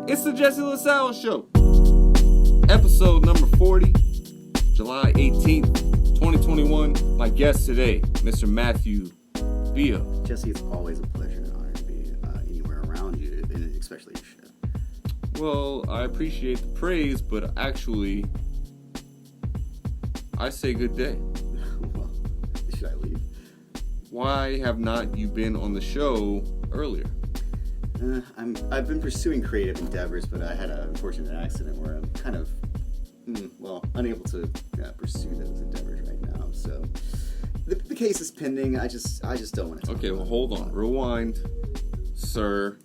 It's the Jesse LaSala Show. Episode number 40, July 18th, 2021. My guest today, Mr. Matthew Billeaud. Jesse, it's always a pleasure and honor to be anywhere around you, and especially your show. Well, I appreciate the praise, but actually, I say good day. Well, should I leave? Why have not you been on the show earlier? I've been pursuing creative endeavors, but I had an unfortunate accident where I'm kind of, unable to pursue those endeavors right now. So the case is pending. I just don't want to. Okay, well, hold on. Rewind, sir.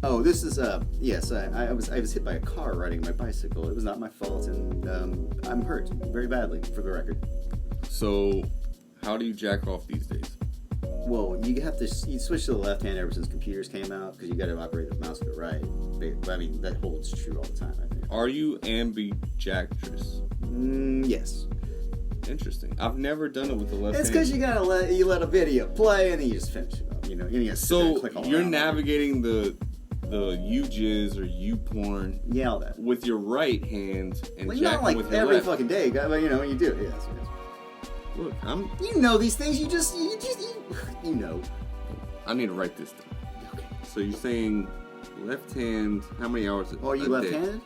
Oh, this is yes. I was hit by a car riding my bicycle. It was not my fault, and I'm hurt very badly, for the record. So, how do you jack off these days? Well, you switch to the left hand ever since computers came out, because you got to operate the mouse with the right. But I mean, that holds true all the time, I think. Are you ambidextrous? Yes. Interesting. I've never done it with the left hand. It's because you let a video play and then you just finish it up. You know, you gotta sit there and So click all you're around. navigating the YouJizz or YouPorn Yeah, all that. with your right hand and Well, jacking not like with your every left. fucking day, but you know, you do it. Yes, yes. Look, You know these things. You know. I need to write this down. Okay. So you're saying left hand? How many hours? Oh, are you left-handed?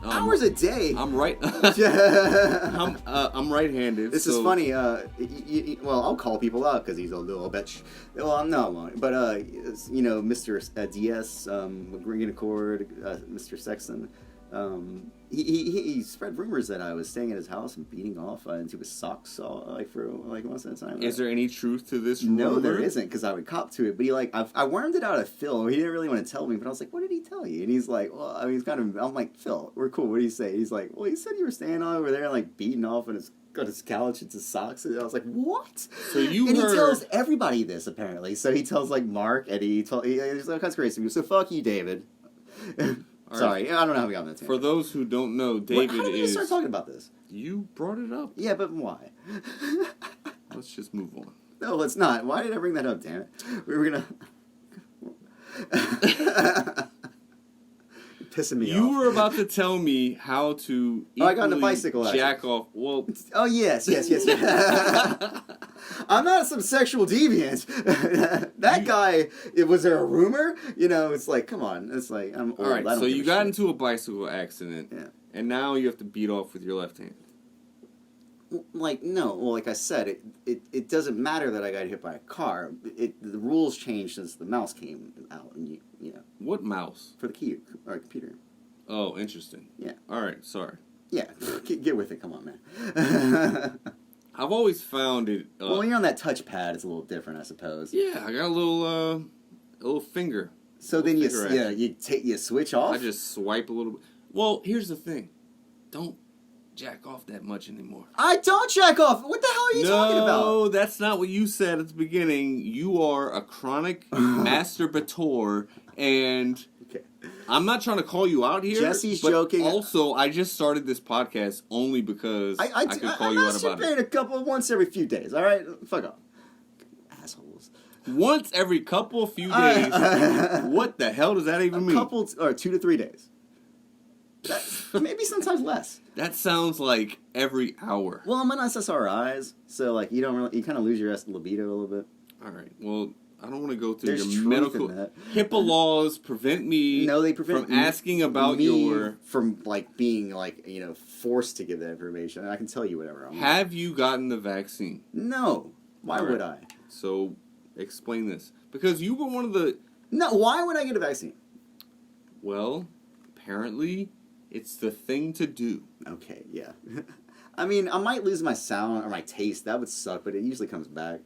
Hours a day. I'm right. I'm right-handed. This is funny. Well, I'll call people out because he's a little bitch. Well, no, I won't. But Mr. Diaz, Green Accord, Mr. Sexton, he spread rumors that I was staying at his house and beating off into his socks for most of the time. Is there any truth to this rumor? No, there isn't, because I would cop to it. But I wormed it out of Phil. He didn't really want to tell me, but I was like, "What did he tell you?" And he's like, "Well, I mean, I'm like, Phil, we're cool. What did he say?" He's like, "Well, he said you were staying over there, like beating off on his couch into socks." And I was like, "What?" So you and heard... he tells everybody this apparently. So he tells like Mark, Eddie, he's all kinds of crazy people. So fuck you, David. Sorry, I don't know how we got on that. For those who don't know, David how did we start talking about this? You brought it up. Yeah, but why? Let's just move on. No, let's not. Why did I bring that up, damn it? We were gonna... Pissing me off. You were about to tell me how to I got on a bicycle, jack off. Well... Oh, yes. I'm not some sexual deviant. That guy, was there a rumor? You know, it's like, come on. It's like, I'm old. Alright, so you got into a bicycle accident, and now you have to beat off with your left hand. Like, no. Well, like I said, it doesn't matter that I got hit by a car. The rules changed since the mouse came out. And you know. What mouse? For the computer. Oh, interesting. Yeah. Alright, sorry. Yeah, get with it. Come on, man. I've always found it... well, when you're on that touchpad, it's a little different, I suppose. Yeah, I got a little finger. So then you switch off? I just swipe a little bit. Well, here's the thing. Don't jack off that much anymore. I don't jack off. What the hell are you talking about? No, that's not what you said at the beginning. You are a chronic masturbator, and okay. I'm not trying to call you out here. Jesse's but joking. Also, I just started this podcast only because I could call you out about it. Once every few days, all right? Fuck off. Assholes. Once every couple of few days. What the hell does that even mean? Or 2 to 3 days. Maybe sometimes less. That sounds like every hour. Well, I'm on SSRIs, so like you kind of lose your libido a little bit. All right. Well, I don't want to go through There's your truth medical... in that. HIPAA laws prevent me from asking about from like being like, forced to give that information. I can tell you whatever I want. Have you gotten the vaccine? No. Why would I? So, explain this. Because you were one of the... No, why would I get a vaccine? Well, apparently, it's the thing to do. Okay, yeah. I mean, I might lose my sound or my taste. That would suck, but it usually comes back,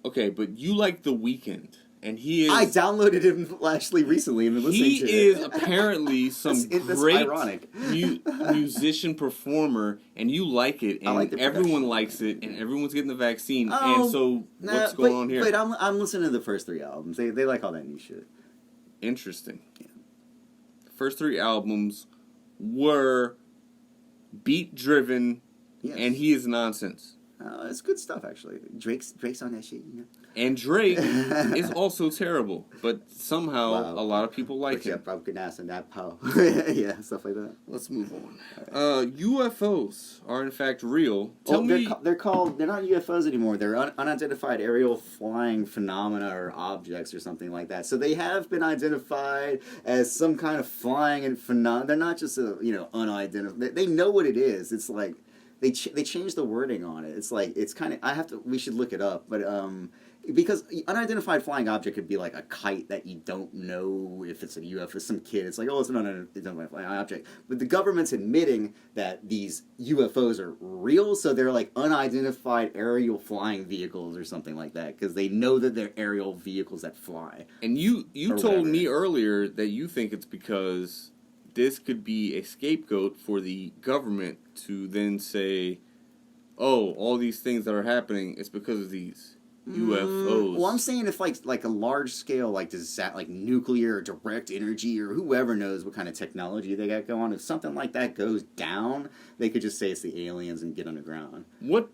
Okay, but you like The Weeknd, and he is... I downloaded him actually recently and been listening to it. He is apparently some great ironic. musician performer, and you like it, and everyone likes it, and everyone's getting the vaccine, and so what's going on here? But I'm listening to the first 3 albums. They like all that new shit. Interesting. Yeah. The first 3 albums were beat-driven, and he is nonsense. It's good stuff, actually. Drake's on that shit, you know. And Drake is also terrible, but somehow a lot of people like him. Broken ass and that pow. Yeah, stuff like that. Let's move on. UFOs are in fact real. Tell me, they're not UFOs anymore. They're unidentified aerial flying phenomena or objects or something like that. So they have been identified as some kind of flying and phenomena. They're not just unidentified. They know what it is. It's like they changed the wording on it. It's like it's kind of we should look it up, but because unidentified flying object could be like a kite that you don't know if it's a UFO. Some kid, it's like, oh, it's an unidentified flying object. But the government's admitting that these UFOs are real, so they're like unidentified aerial flying vehicles or something like that, because they know that they're aerial vehicles that fly. And you told me earlier that you think it's because this could be a scapegoat for the government to then say, oh, all these things that are happening, it's because of these UFOs. Well, I'm saying if like a large scale like nuclear or direct energy or whoever knows what kind of technology they got going, if something like that goes down, they could just say it's the aliens and get underground. What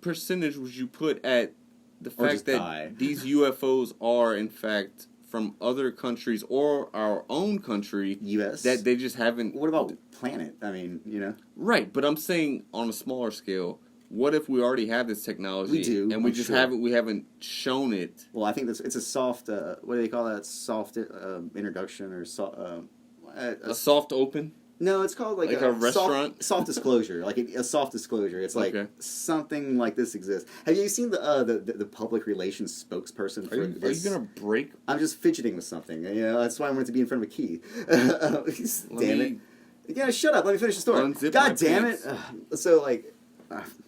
percentage would you put at the fact that these UFOs are in fact from other countries or our own country, U.S. that they just haven't? What about planet? I mean, you know. Right, but I'm saying on a smaller scale. What if we already have this technology? We do, and we just haven't shown it. Well, I think it's a soft. What do they call that? Soft introduction or a soft open? No, it's called like a restaurant. Soft disclosure, like a soft disclosure. It's like something like this exists. Have you seen the public relations spokesperson for this? Are you gonna break? I'm just fidgeting with something. You know, that's why I wanted to be in front of a key. Damn it! Yeah, shut up. Let me finish the story. God damn it! So like.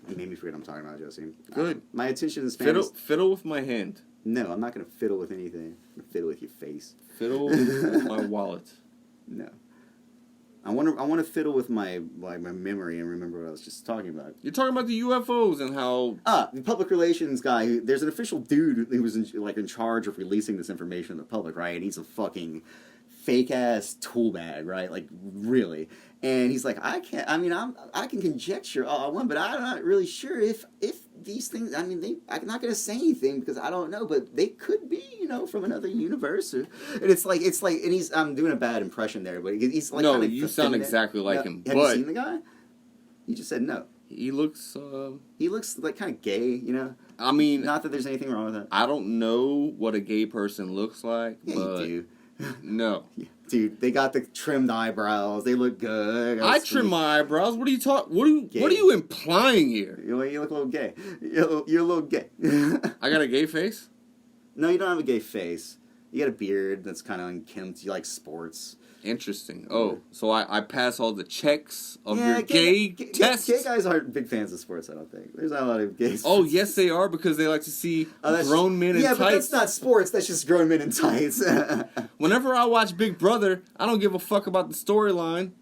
You made me forget what I'm talking about, Josie. Good. My attention span Fiddle with my hand. No, I'm not going to fiddle with anything. I'm going to fiddle with your face. Fiddle with my wallet. No. I want to fiddle with my memory and remember what I was just talking about. You're talking about the UFOs and how... The public relations guy, there's an official dude who was in charge of releasing this information to the public, right? And he's a fucking fake-ass tool bag, right? Like, really. And he's like, I can conjecture all I want, but I'm not really sure if these things, I'm not going to say anything because I don't know, but they could be, from another universe. And and I'm doing a bad impression there, but he's like, no, you sound exactly like him. Have you seen the guy? You just said no. He looks like kind of gay, I mean, not that there's anything wrong with that. I don't know what a gay person looks like, yeah, but you do. No. Dude, they got the trimmed eyebrows. They look good. I trim my eyebrows. What are you talking? What are you implying here? You look a little gay. You're a little gay. I got a gay face? No, you don't have a gay face. You got a beard that's kind of unkempt. You like sports. Interesting. Oh, so I pass all the checks of your gay test? Gay guys aren't big fans of sports, I don't think. There's not a lot of gays. Oh, yes, they are, because they like to see grown men in tights. Yeah, but that's not sports. That's just grown men in tights. Whenever I watch Big Brother, I don't give a fuck about the storyline.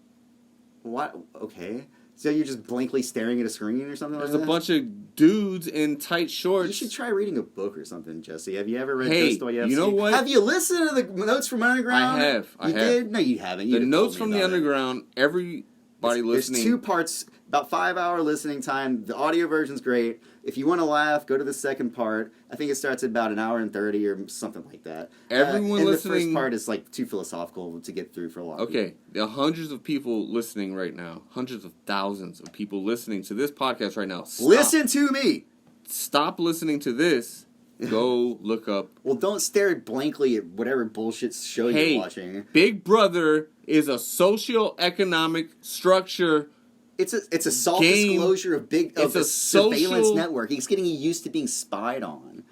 What? Okay. So you're just blankly staring at a screen or something like that? There's a bunch of dudes in tight shorts. You should try reading a book or something, Jesse. Have you ever read Dostoevsky? You know what? Have you listened to the Notes from Underground? I have. You did? No, you haven't. The Notes from the Underground, everybody listening. There's 2 parts, about 5-hour listening time. The audio version's great. If you want to laugh, go to the second part. I think it starts at about 1 hour and 30 or something like that. Everyone and listening. The first part is like too philosophical to get through for a lot of people. Okay, there are hundreds of people listening right now. Hundreds of thousands of people listening to this podcast right now. Listen to me! Stop listening to this. Go look up. Well, don't stare blankly at whatever bullshit show you're watching. Big Brother is a socio-economic structure. It's a soft disclosure of a surveillance network. He's getting used to being spied on.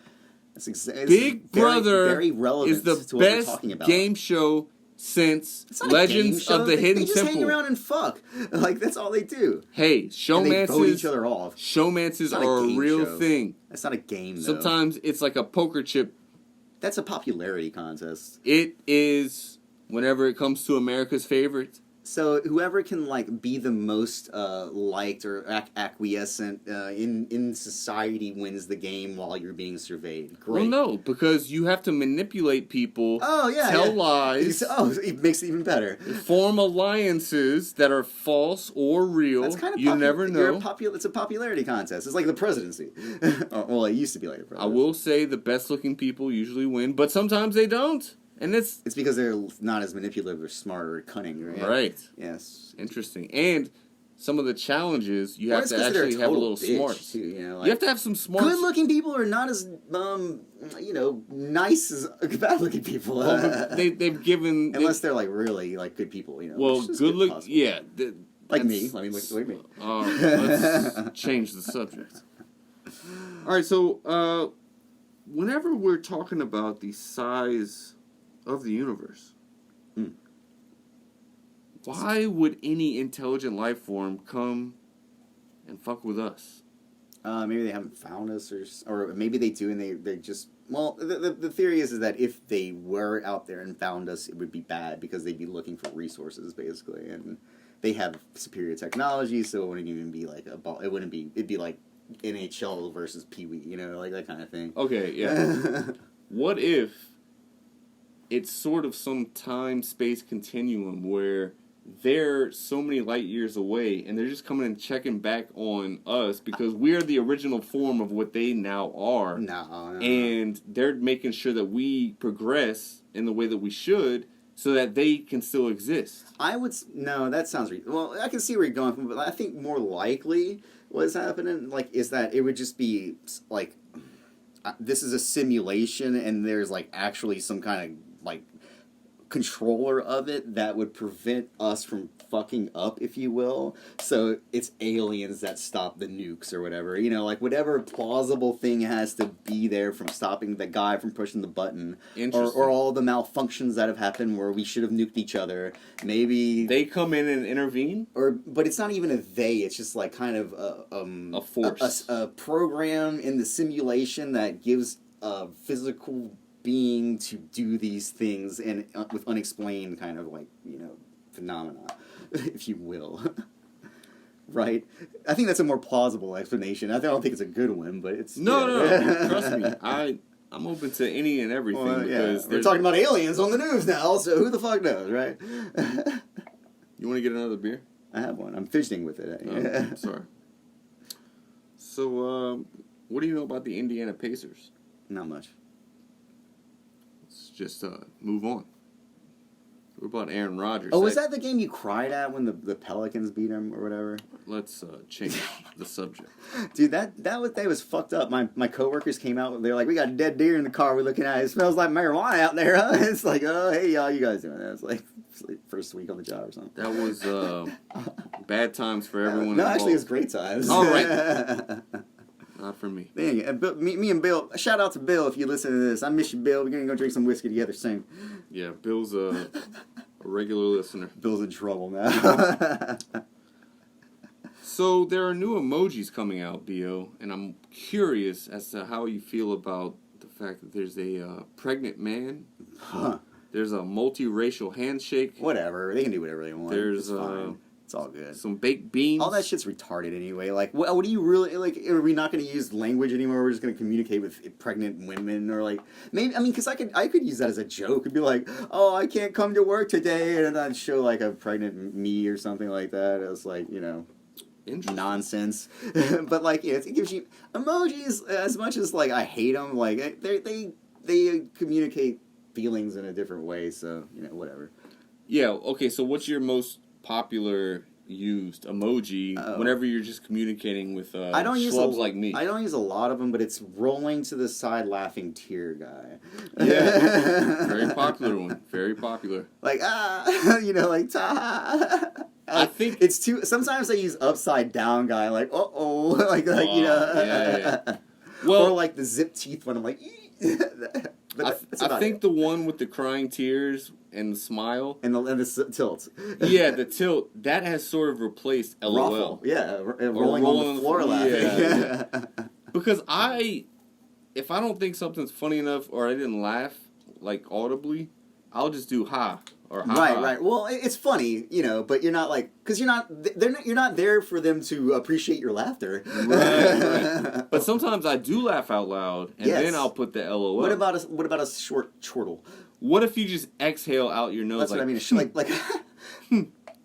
Big Brother very relevant is the to what we're talking best about. game show since Legends of the Hidden Temple. They just hang around and fuck. Like, that's all they do. Hey, showmances. They vote each other off. Showmances are a real thing. That's not a game, though. Sometimes it's like a poker chip. That's a popularity contest. It is, whenever it comes to America's favorite, So whoever can like be the most liked or acquiescent in society wins the game while you're being surveyed. Great. Well, no, because you have to manipulate people. Oh yeah. Tell lies. It makes it even better. Form alliances that are false or real. That's kind of you never know. It's a popularity contest. It's like the presidency. Well, it used to be like the presidency. I will say the best looking people usually win, but sometimes they don't. And it's because they're not as manipulative or smart or cunning, right? Right. Yes. Interesting. And some of the challenges you have to actually have a little smart. Too, you know, like, you have to have some smart. Good-looking people are not as nice as bad-looking people. Well, they've given unless they're like really like good people, you know. Well, good look, yeah. Like me. I mean, like me. Let's change the subject. All right, so whenever we're talking about the size of the universe, why would any intelligent life form come and fuck with us? Maybe they haven't found us, or maybe they do, and they just. Well, the theory is that if they were out there and found us, it would be bad because they'd be looking for resources basically, and they have superior technology, so it wouldn't even be like a ball. It wouldn't be. It'd be like NHL versus Pee Wee, you know, like that kind of thing. Okay, yeah. What if it's sort of some time-space continuum where they're so many light years away and they're just coming and checking back on us because we're the original form of what they now are. No. And they're making sure that we progress in the way that we should so that they can still exist. No, that sounds well, I can see where you're going from, but I think more likely what's happening is that it would just be like this is a simulation and there's like actually some kind of like controller of it that would prevent us from fucking up, if you will. So it's aliens that stop the nukes or whatever. You know, like whatever plausible thing has to be there from stopping the guy from pushing the button. Or all the malfunctions that have happened where we should have nuked each other. Maybe they come in and intervene? But it's not even a they, it's just like kind of a force. A program in the simulation that gives a physical being to do these things and with unexplained kind of like, you know, phenomena, if you will. Right? I think that's a more plausible explanation. I don't think it's a good one, but it's... No. Trust me. I'm open to any and everything. Well, because we're talking about aliens on the news now, so who the fuck knows, right? You want to get another beer? I have one. I'm fidgeting with it. I'm sorry. So, what do you know about the Indiana Pacers? Not much. Let's just move on. What about Aaron Rodgers? Oh, was that the game you cried at when the Pelicans beat him or whatever? Let's change the subject. Dude, that was fucked up. My coworkers came out. They're like, "We got a dead deer in the car. We're looking at it. It smells like marijuana out there, huh?" It's like, "Oh, hey, y'all, you guys doing that?" It's like first week on the job or something. That was bad times for everyone. No, actually, it's great times. All right. Not for me. Dang it. Me and Bill, shout out to Bill if you listen to this. I miss you, Bill. We're going to go drink some whiskey together soon. Yeah, Bill's a regular listener. Bill's in trouble now. So there are new emojis coming out, Bio, and I'm curious as to how you feel about the fact that there's a pregnant man. Huh. There's a multiracial handshake. Whatever. They can do whatever they want. There's it's all good. Some baked beans. All that shit's retarded anyway. Like, what do you really, like, are we not going to use language anymore? We're just going to communicate with pregnant women? Or, like, maybe, I mean, because I could use that as a joke. It'd be like, oh, I can't come to work today. And I'd show, like, a pregnant me or something like that. It was, like, you know, nonsense. But, like, yeah, it gives you emojis, as much as, like, I hate them, like, they communicate feelings in a different way. So, you know, whatever. Yeah, okay, so what's your most popular used emoji whenever you're just communicating with schlubs like me? I don't use a lot of them, but it's rolling to the side laughing tear guy. Yeah, very popular one. Very popular. Like, you know, like, ta. I think it's too. Sometimes I use upside down guy, like, like you know. Yeah. Well, or like the zip teeth one. I'm like, I think the one with the crying tears and the smile and the tilt. Yeah, the tilt that has sort of replaced LOL. Ruffle. Yeah, rolling on the floor laughing. Yeah. Because if I don't think something's funny enough or I didn't laugh like audibly, I'll just do ha or ha-ha. Right. Well, it's funny, but you're not like, because you're not there for them to appreciate your laughter. Right. But sometimes I do laugh out loud, and then I'll put the LOL. What about a short chortle? What if you just exhale out your nose? That's what I mean.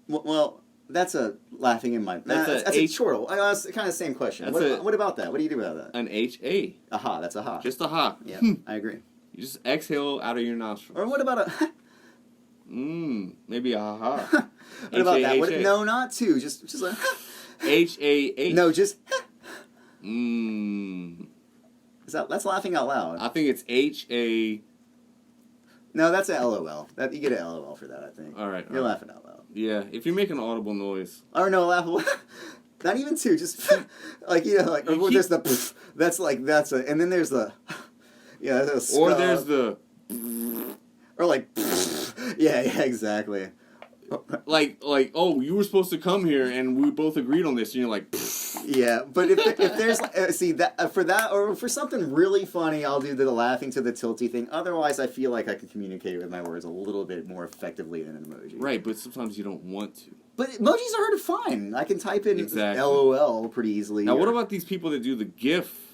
Well, that's a laughing in my. That's a chortle. It's kind of the same question. What about that? What do you do about that? An HA. Aha, that's a ha. Just a ha. Yeah, I agree. You just exhale out of your nostrils. Or what about a? Maybe a ha. What about that? No, not two. Just like. HAH. No, just. That's laughing out loud. I think it's HA. No, that's a LOL. You get an LOL for that, I think. All right. You're laughing out loud. Yeah, if you make an audible noise. Or no, laughable. Not even two. Just there's the. That's and then there's the. Yeah, there's or there's the. Or like. Yeah, exactly. Like, oh, you were supposed to come here, and we both agreed on this, and you're like. Yeah, but if there's for that or for something really funny, I'll do the laughing to the tilty thing. Otherwise, I feel like I can communicate with my words a little bit more effectively than an emoji. Right, but sometimes you don't want to. But emojis are hard to find. I can type in LOL pretty easily. Now, what about these people that do the GIF?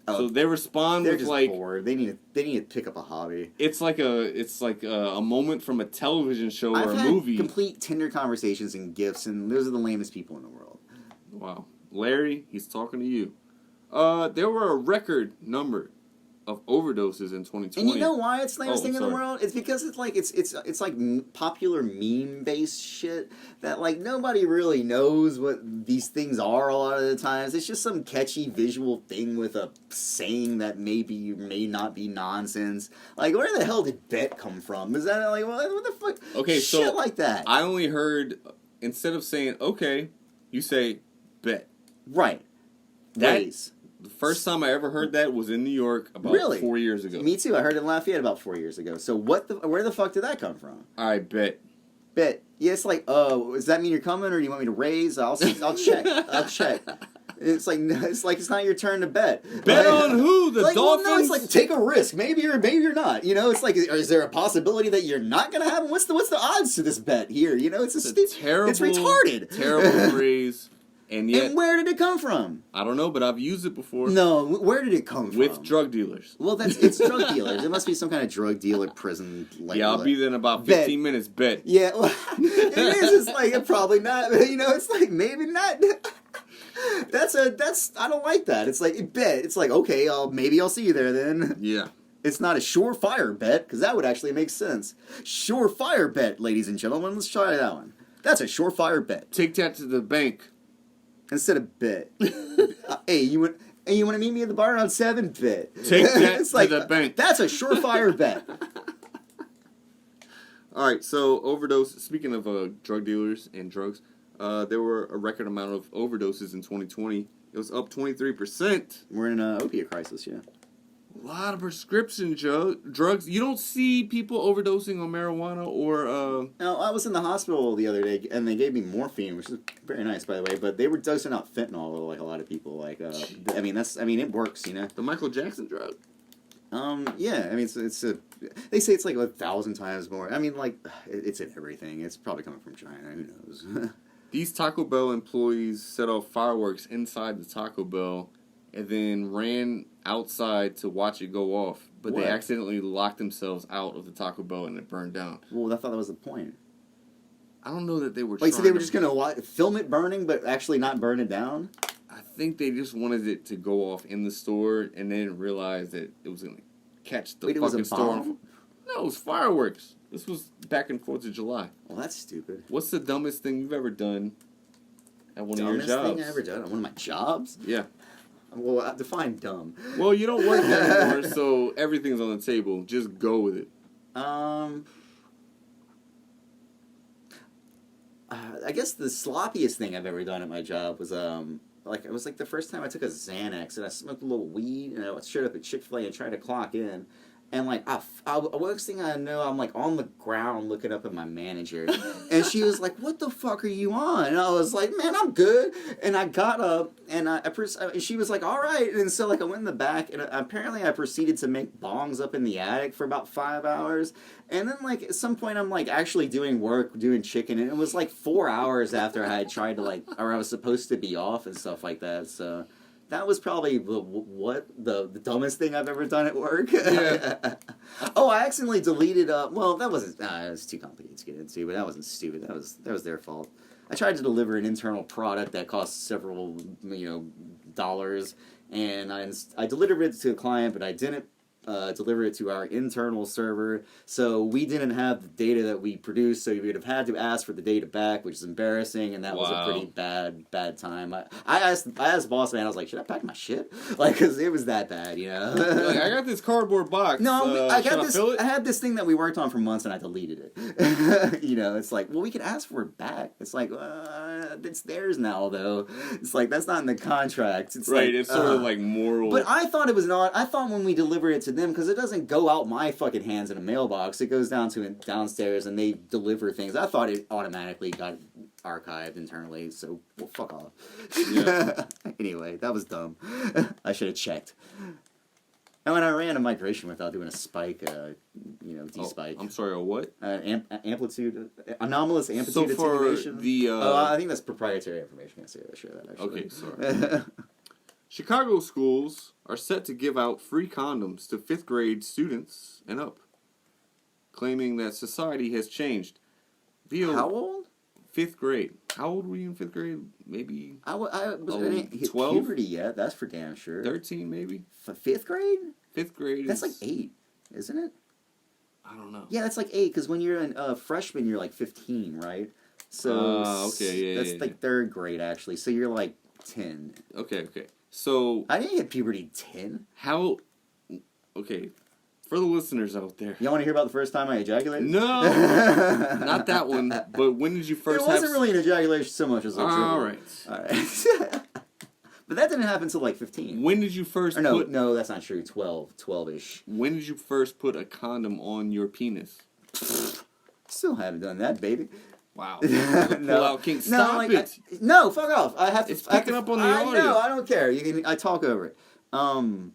So they respond with just bored. They need to pick up a hobby. It's like a moment from a television show or a movie. I've had complete Tinder conversations and GIFs, and those are the lamest people in the world. Wow. Larry, he's talking to you. There were a record number of overdoses in 2020. And you know why it's the lamest thing in the world? It's because it's like popular meme based shit that like nobody really knows what these things are a lot of the times. It's just some catchy visual thing with a saying that maybe or may not be nonsense. Like where the hell did bet come from? Is that like what the fuck? Okay, shit so like that. I only heard instead of saying okay, you say bet. Right. Raise. The first time I ever heard that was in New York about 4 years ago. Me too. I heard it in Lafayette about 4 years ago. So where the fuck did that come from? I bet. Bet. Yeah, it's like, does that mean you're coming or do you want me to raise? I'll check. I'll check. It's like it's not your turn to bet. Bet on who? The Dolphins? Well, no, it's like take a risk. Maybe you're not. It's like is there a possibility that you're not gonna have? What's the odds to this bet here? It's terrible. It's retarded. Terrible phrase. And where did it come from? I don't know, but I've used it before. No, where did it come from? With drug dealers. Well, it's drug dealers. It must be some kind of drug dealer prison. Yeah, I'll be there in about 15 minutes. Bet. Yeah, well, it is. It's like probably not. It's like maybe not. That's I don't like that. It's like bet. It's like okay, maybe I'll see you there then. Yeah. It's not a surefire bet because that would actually make sense. Surefire bet, ladies and gentlemen. Let's try that one. That's a surefire bet. Take that to the bank. Instead of bet. Hey, you want to meet me at the bar around 7? Bet. Take that to the bank. That's a surefire bet. All right, so overdose. Speaking of drug dealers and drugs, there were a record amount of overdoses in 2020. It was up 23%. We're in an opiate crisis, yeah. A lot of prescription drugs. You don't see people overdosing on marijuana or... No, I was in the hospital the other day, and they gave me morphine, which is very nice, by the way, but they were dosing out fentanyl like a lot of people. Like, it works, The Michael Jackson drug? Yeah, I mean, they say it's like 1,000 times more. I mean, like, it's in everything. It's probably coming from China. Who knows? These Taco Bell employees set off fireworks inside the Taco Bell and then ran outside to watch it go off, but they accidentally locked themselves out of the Taco Bell and it burned down. Well, I thought that was the point. I don't know that they were. So they were just gonna film it burning, but actually not burn it down. I think they just wanted it to go off in the store, and they didn't realize that it was gonna catch the fucking store. No, it was fireworks. This was back in 4th of July. Well, that's stupid. What's the dumbest thing you've ever done at one of your jobs? Dumbest thing I ever done at one of my jobs? Yeah. Well, define dumb. Well, you don't work there anymore, so everything's on the table. Just go with it. I guess the sloppiest thing I've ever done at my job was it was like the first time I took a Xanax and I smoked a little weed and I showed up at Chick-fil-A and tried to clock in. And like, next thing I know, I'm like on the ground looking up at my manager, and she was like, "What the fuck are you on?" And I was like, "Man, I'm good." And I got up, and she was like, "All right." And so like I went in the back, and apparently I proceeded to make bongs up in the attic for about 5 hours. And then like at some point I'm like actually doing work, doing chicken, and it was like 4 hours after I had tried to like, or I was supposed to be off and stuff like that. So. That was probably the dumbest thing I've ever done at work. Yeah. Oh, I accidentally deleted. Well, that wasn't. It was too complicated to get into, but that wasn't stupid. That was their fault. I tried to deliver an internal product that cost several dollars, and I delivered it to a client, but I didn't deliver it to our internal server, so we didn't have the data that we produced, so we would have had to ask for the data back, which is embarrassing, and that was a pretty bad time. I asked boss man, I was like, should I pack my shit? Like, because it was that bad, Like, I got this cardboard box. No, I had this thing that we worked on for months, and I deleted it. It's like, well, we could ask for it back. It's like, it's theirs now, though. It's like, that's not in the contract. It's right, like, it's sort of like moral. But I thought it was not. I thought when we deliver it to them, because it doesn't go out my fucking hands in a mailbox, it goes downstairs and they deliver things. I thought it automatically got archived internally, so well, fuck off. Yeah. Anyway, that was dumb. I should have checked. And when I ran a migration without doing a spike, de-spike. I'm sorry, a what? Amplitude, anomalous amplitude so for attenuation. I think that's proprietary information. I can't share that actually. Okay, sorry. Chicago schools are set to give out free condoms to 5th grade students and up, claiming that society has changed. How old? 5th grade. How old were you in 5th grade? Maybe I wasn't hit 12? Puberty yet, that's for damn sure. 13 maybe? 5th grade? 5th grade That's like 8, isn't it? I don't know. Yeah, that's like 8, because when you're a freshman, you're like 15, right? So, okay, yeah, that's like 3rd grade, actually. So you're like 10. Okay. So... I didn't hit puberty 10. How... Okay, for the listeners out there... You want to hear about the first time I ejaculated? No! Not that one, but when did you first It wasn't really an ejaculation so much as a dribble. Alright. But that didn't happen until like 15. When did you first No, that's not true. 12-ish. When did you first put a condom on your penis? Still haven't done that, baby. Wow. Pull out king. Stop it. No, fuck off. I have to. It's picking up on the audio. No, I don't care. I talk over it. Well,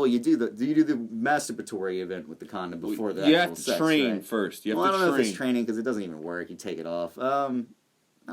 you do the masturbatory event with the condom before the you actual have to sex, train right? first. I don't know if it's training because it doesn't even work. You take it off. I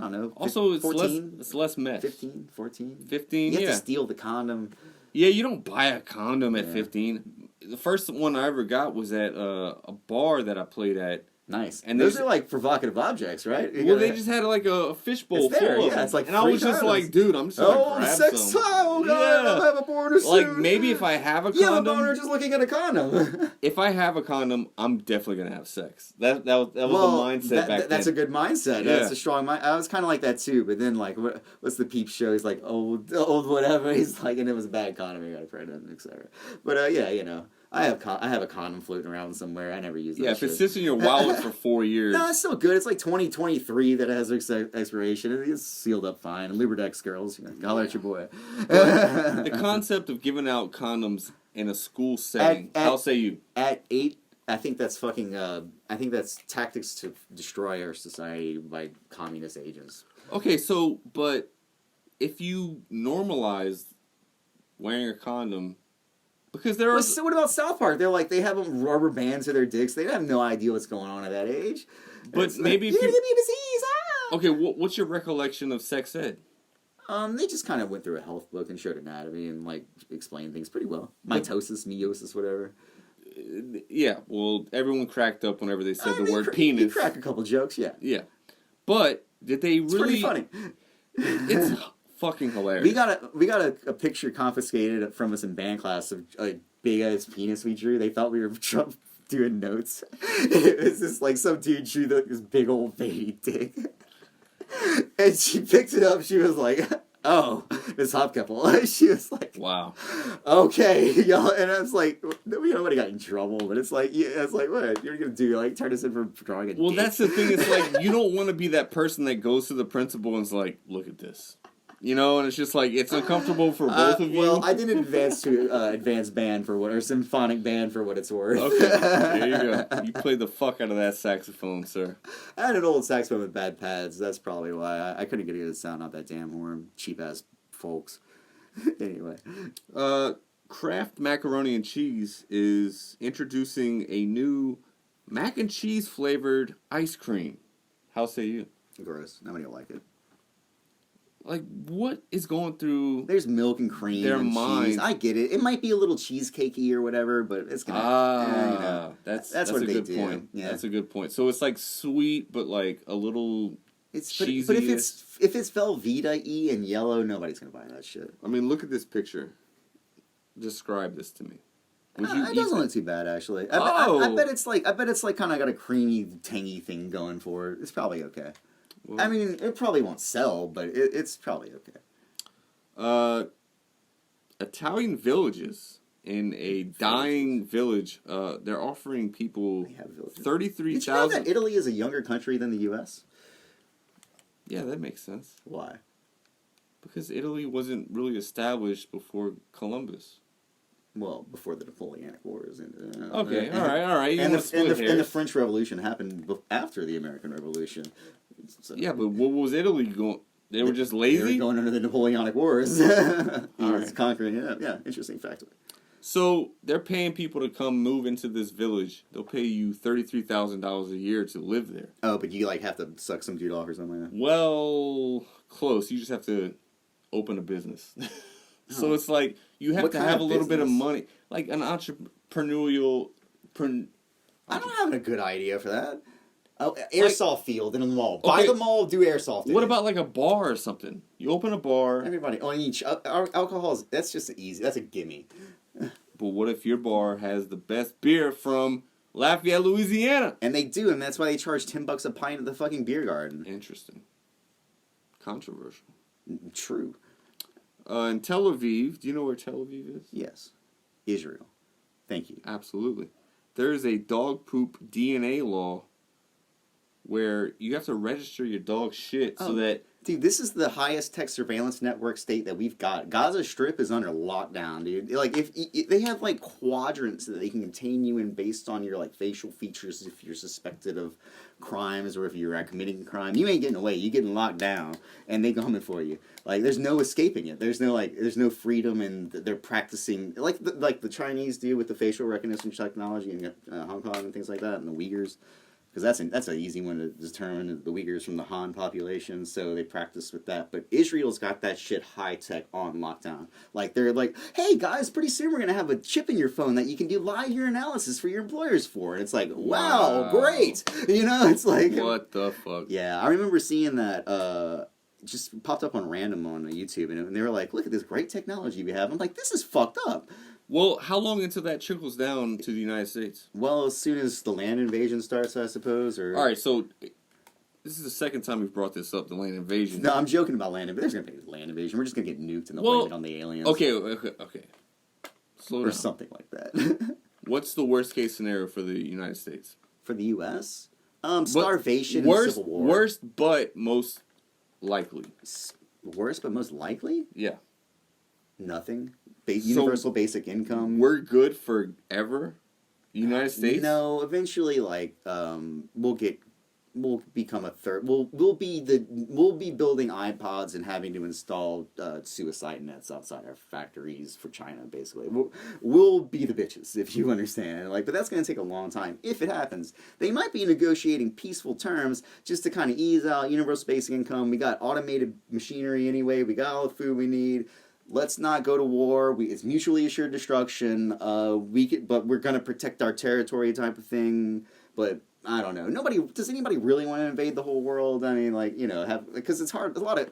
don't know. Also, 14? it's less meth. 15, 14. 15. You have to steal the condom. Yeah, you don't buy a condom at 15. The first one I ever got was at a bar that I played at. Nice. And those are like provocative objects, right? They just had like a fishbowl full of them. It's like and I was just like, dude, I'm just gonna grab sex some. Oh, God, I'll have a boner soon. Like, maybe if I have a condom... You have a boner just looking at a condom. If I have a condom, I'm definitely gonna have sex. That was the mindset back then. That's a good mindset. Yeah. That's a strong mind. I was kind of like that too, but then like, what's the peep show? He's like, old whatever. He's like, and it was a bad condom. He got pregnant, etc. But yeah, I have a condom floating around somewhere. I never use that. Yeah, if it sits in your wallet for 4 years. No, it's still good. It's like 2023 that it has expiration. It's sealed up fine. Lubridex girls, holler at your boy. The concept of giving out condoms in a school setting, how say you? At 8, I think that's fucking. I think that's tactics to destroy our society by communist agents. Okay, but if you normalize wearing a condom. Because there are. So what about South Park? They're like, they have rubber bands to their dicks. They have no idea what's going on at that age. But maybe if you're gonna give me a disease. Okay, what's your recollection of sex ed? They just kind of went through a health book and showed anatomy and like explained things pretty well. Mitosis, meiosis, whatever. Yeah, well, everyone cracked up whenever they said the word penis. You crack a couple jokes, yeah. Yeah, but did they really? It's pretty funny. It's fucking hilarious. We got a picture confiscated from us in band class of a big ass penis we drew. They thought we were doing notes. It was just like some dude drew this big old baby dick, and she picked it up. She was like, "Oh, Miss Hopkepple." She was like, "Wow, okay, y'all." And I was like, nobody got in trouble, but it's like, yeah, it's like, what you're gonna do? Like, turn us in for drawing a dick? Well, that's the thing. It's like you don't want to be that person that goes to the principal and is like, "Look at this." You know, and it's just like, it's uncomfortable for both of you. Well, I did an advanced band or symphonic band for what it's worth. Okay, there you go. You played the fuck out of that saxophone, sir. I had an old saxophone with bad pads. That's probably why I couldn't get it to sound out that damn horn. Cheap ass folks. Anyway. Kraft Macaroni and Cheese is introducing a new mac and cheese flavored ice cream. How say you? Gross. Nobody will like it. Like, what is going through There's milk and cream their and mind? cheese. I get it. It might be a little cheesecakey or whatever, but it's gonna. That's what a they good do. point. Yeah. That's a good point. So it's like sweet, but like a little cheesy. But if it's Velveeta-y and yellow, nobody's gonna buy that shit. I mean, look at this picture. Describe this to me. Would you It eat doesn't that? look too bad actually. I bet it's like kind of got a creamy, tangy thing going for it. It's probably okay. Well, I mean, it probably won't sell, but it's probably okay. Italian villages in a dying village. They're offering people They have villages. 33,000. Did you know that Italy is a younger country than the U.S.? Yeah, that makes sense. Why? Because Italy wasn't really established before Columbus. Well, before the Napoleonic Wars. Okay, all right. And the French Revolution happened after the American Revolution. So, Yeah, but what was Italy going? They were just they lazy? were going under the Napoleonic Wars. He was right. conquering it. Yeah, interesting fact. So they're paying people to come move into this village. They'll pay you $33,000 a year to live there. Oh, but you have to suck some dude off or something like that. Well, close. You just have to open a business. So it's like you have What to kind have of a little bit of business? money, like an entrepreneurial. I don't have a good idea for that. Oh, airsoft field in a mall. Buy Okay. the mall, do airsoft. in What it. about like a bar or something? You open a bar, Everybody? Oh, alcohol is that's just easy. That's a gimme. but what if your bar has the best beer from Lafayette, Louisiana? And they do, and that's why they charge $10 a pint at the fucking beer garden. Interesting. Controversial. True. In Tel Aviv, do you know where Tel Aviv is? Yes. Israel. Thank you. Absolutely. There is a dog poop DNA law where you have to register your dog shit so that... Dude, this is the highest tech surveillance network state that we've got. Gaza Strip is under lockdown, dude. Like, if they have like quadrants that they can contain you in based on your like facial features, if you're suspected of crimes or if you're committing a crime, you ain't getting away. You're getting locked down, and they coming for you. Like, there's no escaping it. There's no freedom, and they're practicing like the Chinese do with the facial recognition technology in Hong Kong and things like that, and the Uyghurs. Because that's an easy one to determine the Uyghurs from the Han population, so they practice with that. But Israel's got that shit high tech on lockdown. Like, they're like, hey guys, pretty soon we're gonna have a chip in your phone that you can do live urinalysis for your employers for. And it's like, wow, great. You know, it's like, What the fuck? yeah, I remember seeing that. Just popped up on random on YouTube, and they were like, look at this great technology we have. I'm like, this is fucked up. Well, how long until that trickles down to the United States? Well, as soon as the land invasion starts, I suppose. Or All right, so this is the second time we've brought this up, the land invasion. No, I'm joking about land invasion. There's going to be land invasion. We're just going to get nuked and they'll blame it on the aliens. Okay. Slow Or down. something like that. What's the worst case scenario for the United States? For the U.S.? Starvation and civil war. Worst, but most likely. Worst, but most likely? Yeah. Nothing. Universal basic income. We're good forever? The United States? No, eventually, like, we'll become a third. We'll be building iPods and having to install suicide nets outside our factories for China. Basically, we'll be the bitches, if you understand. Like, but that's going to take a long time. If it happens, they might be negotiating peaceful terms just to kind of ease out universal basic income. We got automated machinery anyway. We got all the food we need. Let's not go to war. It's mutually assured destruction. But we're gonna protect our territory, type of thing. But I don't know. Does anybody really want to invade the whole world? I mean, like, because it's hard. A lot of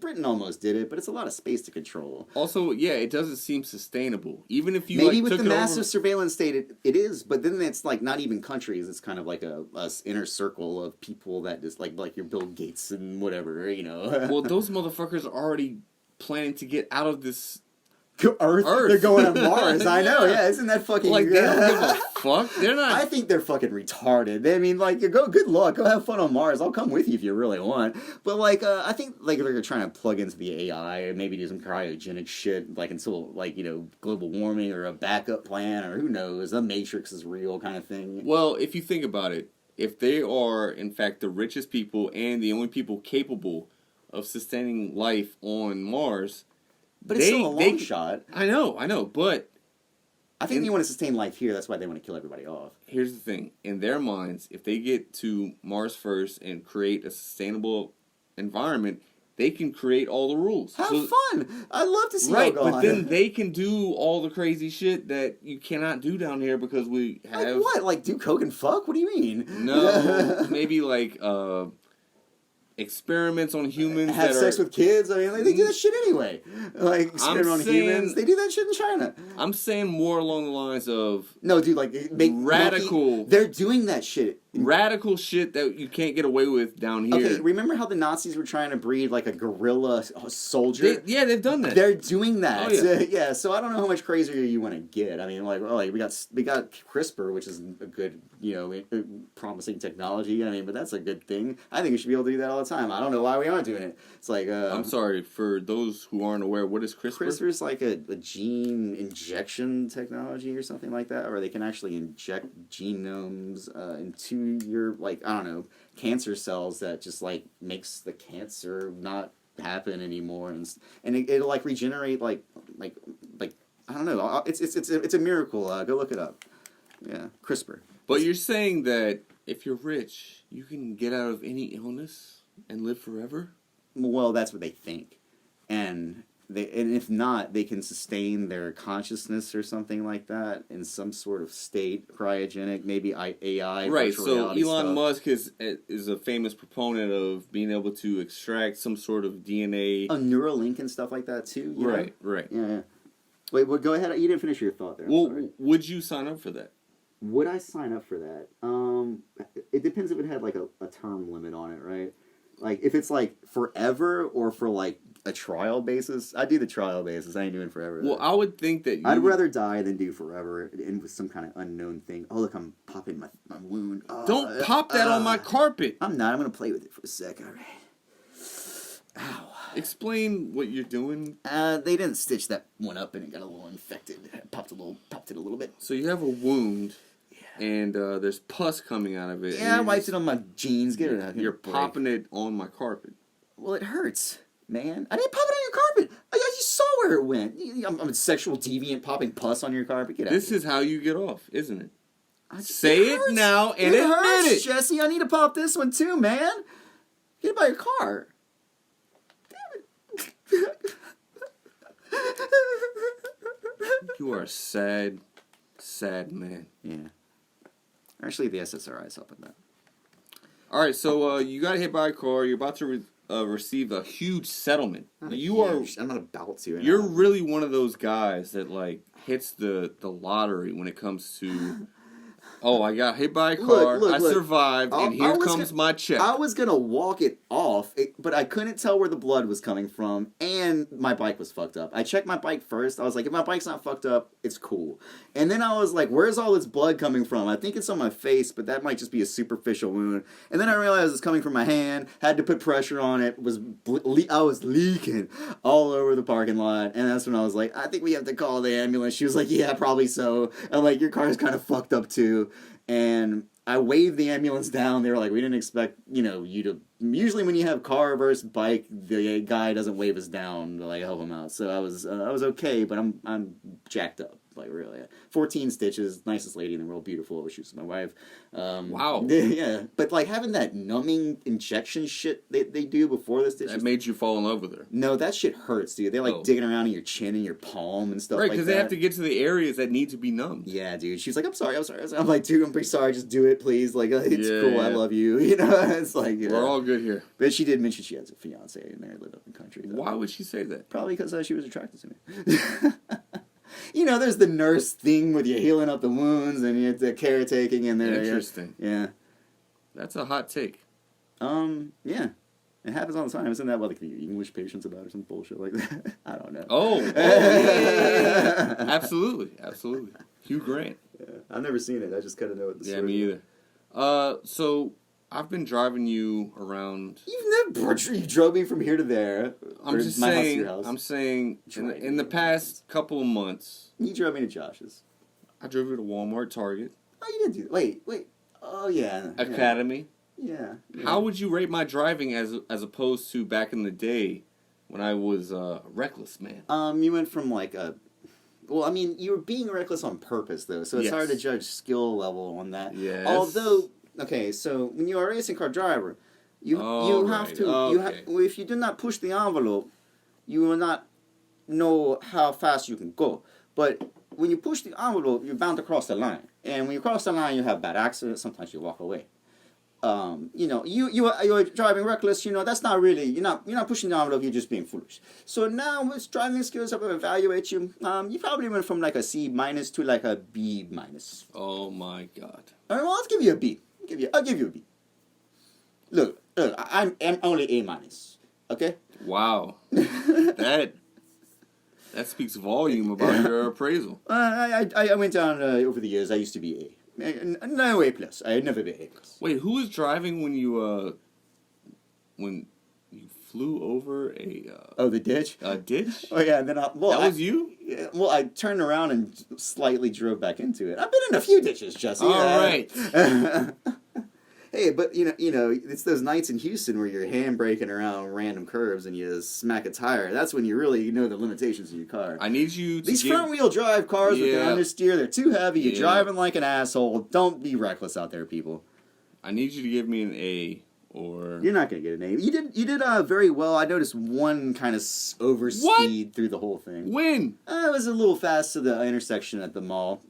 Britain almost did it, but it's a lot of space to control. Also, yeah, it doesn't seem sustainable. Even if you maybe with took the it massive over... surveillance state, it is. But then it's like not even countries. It's kind of like a inner circle of people that just like your Bill Gates and whatever. Well, those motherfuckers are already planning to get out of this Earth. They're going on Mars. I know. Yeah, isn't that fucking like they don't give a fuck? They're not. I think they're fucking retarded. I mean, like, good luck. Go have fun on Mars. I'll come with you if you really want. But like, I think like they're trying to plug into the AI and maybe do some cryogenic shit, like until like global warming or a backup plan or who knows, the Matrix is real kind of thing. Well, if you think about it, if they are in fact the richest people and the only people capable of sustaining life on Mars. But it's still a long shot. I know, but... I think they want to sustain life here, that's why they want to kill everybody off. Here's the thing. In their minds, if they get to Mars first and create a sustainable environment, they can create all the rules. Have fun! I'd love to see right, y'all go but then they can do all the crazy shit that you cannot do down here because we have... Like what? Like do coke and fuck? What do you mean? No, maybe like... experiments on humans. Have sex with kids. I mean, like, they do that shit anyway. Like experiment on humans. They do that shit in China. I'm saying more along the lines of no, dude. Like make radical. They're doing that shit. Radical shit that you can't get away with down here. Okay, remember how the Nazis were trying to breed like a guerrilla soldier? They've done that. They're doing that. Oh, yeah. Yeah. So I don't know how much crazier you want to get. I mean, like we got CRISPR, which is a good, promising technology. I mean, but that's a good thing. I think we should be able to do that all the time. I don't know why we aren't doing it. It's like I'm sorry for those who aren't aware. What is CRISPR? CRISPR is like a gene injection technology or something like that, where they can actually inject genomes into your cancer cells that just like makes the cancer not happen anymore, and it'll like regenerate like I don't know. It's a miracle. Go look it up. Yeah, CRISPR. But you're saying that if you're rich, you can get out of any illness and live forever? Well, that's what they think, and if not, they can sustain their consciousness or something like that in some sort of state, cryogenic, maybe AI. Right. So Elon Musk is a famous proponent of being able to extract some sort of DNA. Neuralink and stuff like that too. Right. Right. Yeah. Wait. Well, go ahead. You didn't finish your thought there. Well, would you sign up for that? Would I sign up for that? It depends if it had like a term limit on it, right? Like if it's like forever or for like a trial basis. I'd do the trial basis. I ain't doing forever. Well, I would think that I'd rather die than do forever and with some kind of unknown thing. Oh, look, I'm popping my wound. Don't pop that on my carpet. I'm not. I'm going to play with it for a sec. All right. Ow. Explain what you're doing. They didn't stitch that one up and it got a little infected. Popped it a little bit. So you have a wound. And there's pus coming out of it. Yeah, I wiped it on my jeans. Get it out here. You're popping it on my carpet. Well, it hurts, man. I didn't pop it on your carpet. I just saw where it went. I'm a sexual deviant popping pus on your carpet. Get out. This is how you get off, isn't it? Say it now and admit it. Jesse, I need to pop this one too, man. Get it by your car. Damn it. You are a sad, sad man. Yeah. Actually, the SSRIs help with that. All right, so you got hit by a car. You're about to receive a huge settlement. I'm not about to. You're really one of those guys that like hits the lottery when it comes to. Oh, I got hit by a car. I survived, and here comes my check. I was gonna walk it off, but I couldn't tell where the blood was coming from, and my bike was fucked up. I checked my bike first. I was like, if my bike's not fucked up, it's cool. And then I was like, where's all this blood coming from? I think it's on my face, but that might just be a superficial wound. And then I realized it's coming from my hand. Had to put pressure on it. I was leaking all over the parking lot, and that's when I was like, I think we have to call the ambulance. She was like, yeah, probably so. I'm like, your car's kind of fucked up too. And I waved the ambulance down. They were like, we didn't expect, you to... Usually when you have car versus bike, the guy doesn't wave us down to, like, help him out. So I was okay, but I'm jacked up. Like, really. 14 stitches. Nicest lady in the world. Beautiful. She was my wife. Wow. Yeah. But, like, having that numbing injection shit they do before the stitches... That made you fall in love with her. No, that shit hurts, dude. They're, like, digging around in your chin and your palm and stuff like that. Right, because they have to get to the areas that need to be numbed. Yeah, dude. She's like, I'm sorry. I'm like, dude, I'm pretty sorry. Just do it, please. Like, it's cool. Yeah. I love you. It's like... We're all good here. But she did mention she has a fiance and they live up in the country. Though. Why would she say that? Probably because she was attracted to me. There's the nurse thing with you healing up the wounds and you the caretaking and there. Interesting. Yeah. That's a hot take. Yeah. It happens all the time. Isn't that what like the English patient's about or some bullshit like that? I don't know. Yeah. Absolutely. Hugh Grant. Yeah. I've never seen it. I just kind of know what the story. Yeah, me either. So I've been driving you around. You drove me from here to there. I'm just my saying. house to your house. I'm saying in the past couple of months. You drove me to Josh's. I drove you to Walmart, Target. Oh, you didn't do that. Wait. Oh, yeah. Academy. Yeah. How would you rate my driving as opposed to back in the day when I was reckless, man? You went from like a... Well, I mean, you were being reckless on purpose, though, so it's hard to judge skill level on that. Yes. Although, okay, so when you're a racing car driver, you have to... if you do not push the envelope, you will not know how fast you can go. But when you push the envelope, you're bound to cross the line. And when you cross the line, you have bad accidents. Sometimes you walk away. You're driving reckless. That's not really. You're not pushing the envelope. You're just being foolish. So now with driving skills, I'm gonna evaluate you. You probably went from like a C- to like a B-. Oh my God. All right, well, I'll give you a B. I'll give you a B. Look, I'm only A-. Okay. Wow. That speaks volume about your appraisal. I went down over the years. I used to be A. No A+. I had never been A+. Wait, who was driving when you flew over the ditch? A ditch? Oh yeah, and then that was you? Yeah, well, I turned around and slightly drove back into it. I've been in a few ditches, Jesse. All right. Hey, but it's those nights in Houston where you're handbraking around random curves and you smack a tire. That's when you really know the limitations of your car. I need you to These front-wheel drive cars with the understeer, they're too heavy. You're driving like an asshole. Don't be reckless out there, people. I need you to give me an A, or... You're not going to get an A. You did very well. I noticed one kind of overspeed through the whole thing. When? It was a little fast to the intersection at the mall,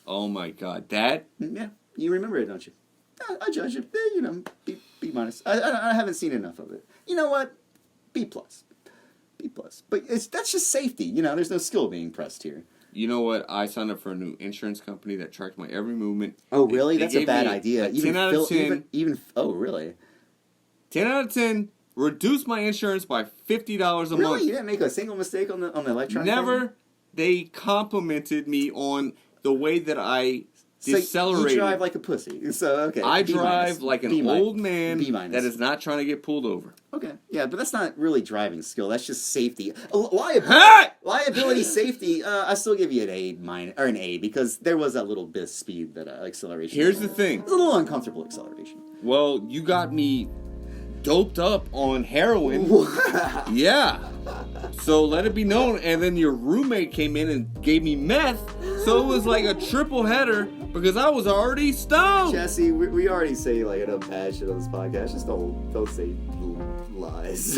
Oh, my God. That? Yeah, you remember it, don't you? I judge it, B-. I haven't seen enough of it. You know what? B+. B+. But that's just safety. There's no skill being pressed here. You know what? I signed up for a new insurance company that tracked my every movement. Oh, really? That's a bad idea. 10 out of 10. Oh, really? 10 out of 10. Reduce my insurance by $50 a month. Really? You didn't make a single mistake on the electronic Never. thing? They complimented me on the way that I decelerated. You drive like a pussy. So, okay. I drive like an old man B-. that is not trying to get pulled over. Okay. Yeah, but that's not really driving skill. That's just safety. Liability safety, I still give you an A- or an A because there was that little bit of speed, that acceleration. Here's the thing. It was a little uncomfortable acceleration. Well, you got me doped up on heroin. Yeah. So let it be known. And then your roommate came in and gave me meth. So it was like a triple header because I was already stoned. Jesse, we already say like enough bad shit on this podcast. Just don't say lies.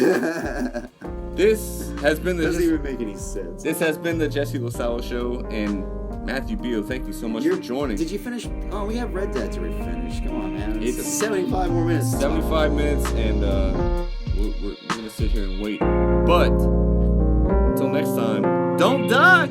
This has been the... Doesn't even make any sense. This has been the Jesse LaSala Show, and Matthew Billeaud, thank you so much for joining. Did you finish? Oh, we have Red Dead to finish. Come on, man. It's 75 more minutes. 75 minutes, and we're going to sit here and wait. But, until next time, don't die!